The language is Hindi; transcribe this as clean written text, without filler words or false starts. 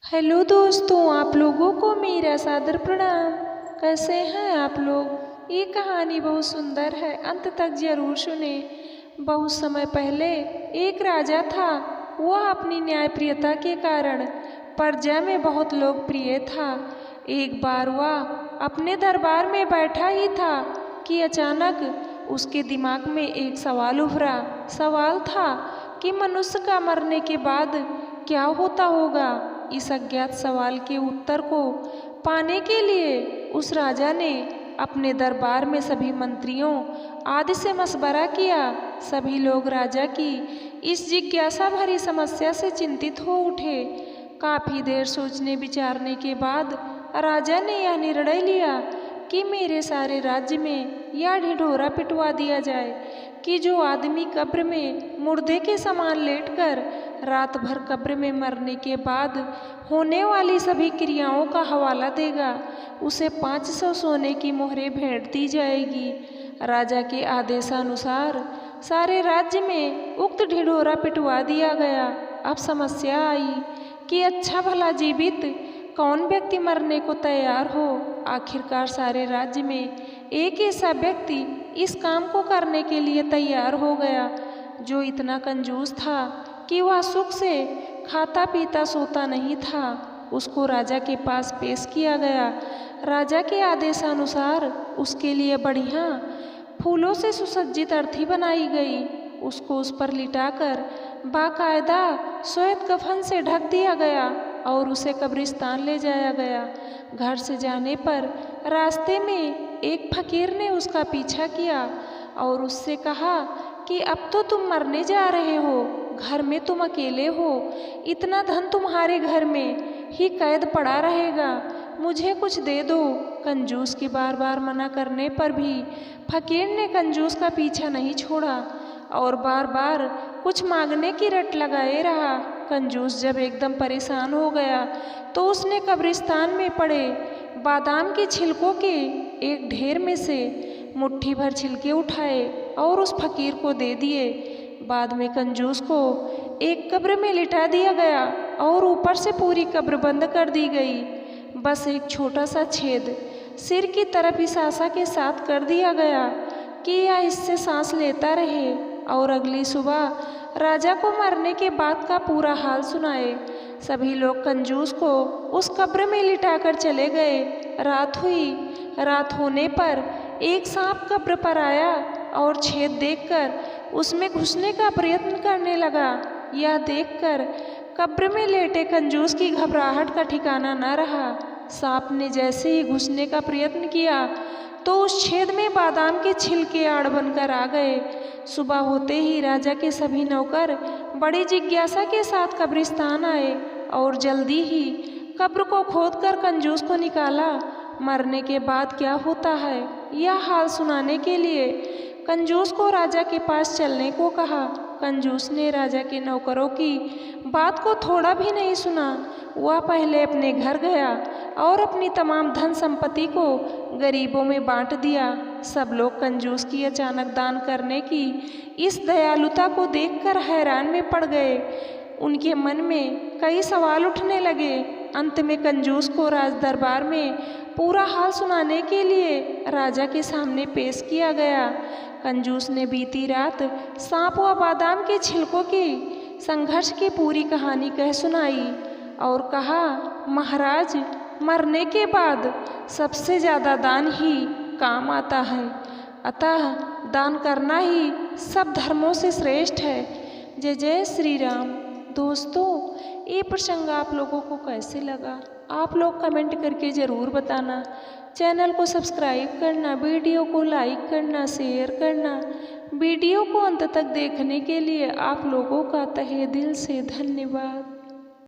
हेलो दोस्तों, आप लोगों को मेरा सादर प्रणाम। कैसे हैं आप लोग। ये कहानी बहुत सुंदर है, अंत तक जरूर सुने। बहुत समय पहले एक राजा था। वह अपनी न्यायप्रियता के कारण प्रजा में बहुत लोकप्रिय था। एक बार वह अपने दरबार में बैठा ही था कि अचानक उसके दिमाग में एक सवाल उभरा। सवाल था कि मनुष्य का मरने के बाद क्या होता होगा। इस अज्ञात सवाल के उत्तर को पाने के लिए उस राजा ने अपने दरबार में सभी मंत्रियों आदि से मशवरा किया। सभी लोग राजा की इस जिज्ञासा भरी समस्या से चिंतित हो उठे। काफी देर सोचने विचारने के बाद राजा ने यह निर्णय लिया कि मेरे सारे राज्य में यह ढिढोरा पिटवा दिया जाए कि जो आदमी कब्र में मुर्दे के समान लेटकर रात भर कब्र में मरने के बाद होने वाली सभी क्रियाओं का हवाला देगा, उसे 500 सोने की मोहरें भेंट दी जाएगी। राजा के आदेशानुसार सारे राज्य में उक्त ढिढोरा पिटवा दिया गया। अब समस्या आई कि अच्छा भला जीवित कौन व्यक्ति मरने को तैयार हो। आखिरकार सारे राज्य में एक ऐसा व्यक्ति इस काम को करने के लिए तैयार हो गया जो इतना कंजूस था कि वह सुख से खाता पीता सोता नहीं था। उसको राजा के पास पेश किया गया। राजा के आदेशानुसार उसके लिए बढ़िया फूलों से सुसज्जित अर्थी बनाई गई। उसको उस पर लिटाकर बाकायदा श्वेत कफन से ढक दिया गया और उसे कब्रिस्तान ले जाया गया। घर से जाने पर रास्ते में एक फकीर ने उसका पीछा किया और उससे कहा कि अब तो तुम मरने जा रहे हो, घर में तुम अकेले हो, इतना धन तुम्हारे घर में ही कैद पड़ा रहेगा, मुझे कुछ दे दो। कंजूस की बार बार मना करने पर भी फकीर ने कंजूस का पीछा नहीं छोड़ा और बार बार कुछ मांगने की रट लगाए रहा। कंजूस जब एकदम परेशान हो गया तो उसने कब्रिस्तान में पड़े बादाम के छिलकों के एक ढेर में से मुट्ठी भर छिलके उठाए और उस फकीर को दे दिए। बाद में कंजूस को एक कब्र में लिटा दिया गया और ऊपर से पूरी कब्र बंद कर दी गई। बस एक छोटा सा छेद सिर की तरफ इस आशा के साथ कर दिया गया कि यह इससे सांस लेता रहे और अगली सुबह राजा को मरने के बाद का पूरा हाल सुनाए। सभी लोग कंजूस को उस कब्र में लिटाकर चले गए। रात हुई। रात होने पर एक सांप कब्र पर आया और छेद देखकर उसमें घुसने का प्रयत्न करने लगा। यह देखकर कब्र में लेटे कंजूस की घबराहट का ठिकाना न रहा। सांप ने जैसे ही घुसने का प्रयत्न किया तो उस छेद में बादाम के छिलके आड़ बनकर आ गए। सुबह होते ही राजा के सभी नौकर बड़ी जिज्ञासा के साथ कब्रिस्तान आए और जल्दी ही कब्र को खोदकर कंजूस को निकाला। मरने के बाद क्या होता है यह हाल सुनाने के लिए कंजूस को राजा के पास चलने को कहा। कंजूस ने राजा के नौकरों की बात को थोड़ा भी नहीं सुना। वह पहले अपने घर गया और अपनी तमाम धन संपत्ति को गरीबों में बांट दिया। सब लोग कंजूस की अचानक दान करने की इस दयालुता को देखकर हैरान में पड़ गए। उनके मन में कई सवाल उठने लगे। अंत में कंजूस को राज दरबार में पूरा हाल सुनाने के लिए राजा के सामने पेश किया गया। कंजूस ने बीती रात सांप व बादाम के छिलकों की संघर्ष की पूरी कहानी कह सुनाई और कहा, महाराज, मरने के बाद सबसे ज़्यादा दान ही काम आता है, अतः दान करना ही सब धर्मों से श्रेष्ठ है। जय जय श्री राम। दोस्तों, ये प्रसंग आप लोगों को कैसे लगा आप लोग कमेंट करके ज़रूर बताना। चैनल को सब्सक्राइब करना, वीडियो को लाइक करना, शेयर करना। वीडियो को अंत तक देखने के लिए आप लोगों का तहे दिल से धन्यवाद।